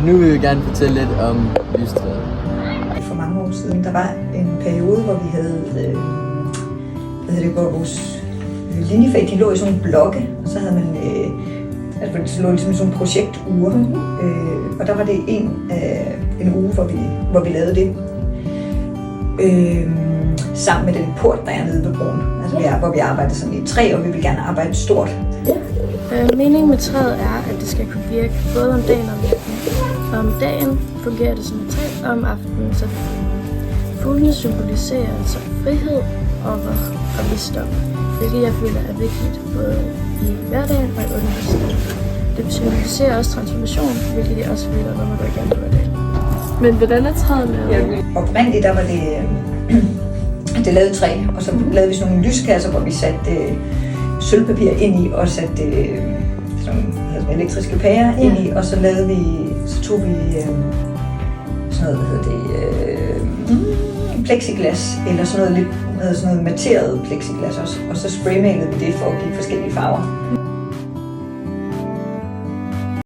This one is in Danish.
nu vil vi gerne fortælle lidt om lystræet. For mange år siden, der var en periode, hvor vi havde, hvor vores linjefag, de lå i sådan nogle blokke, og så havde man, det lå ligesom i sådan nogle projektuger, og der var det en uge, hvor vi lavede det. Sammen med den port, der er nede ved broen, altså hvor vi arbejdede sådan i et træ, og vi vil gerne arbejde stort. Meningen med træet er, at det skal kunne virke både om dagen og om natten. Om dagen fungerer det som et træ, og om aftenen så fuglene symboliserer altså frihed og visdom, hvilket jeg føler er vigtigt både i hverdagen og i undervisningen. Det symboliserer også transformation, hvilket jeg også føler, når man går igennem hverdagen. Men hvordan er træet lavet? Oprindeligt der var det lavet træ, og så lavede vi sådan nogle lyskasser, hvor vi satte sølvpapir ind i, og satte sådan elektriske pærer ind i, og så tog vi sådan noget, plexiglas, eller sådan noget materet plexiglas også, og så spraymalede vi det for at give forskellige farver.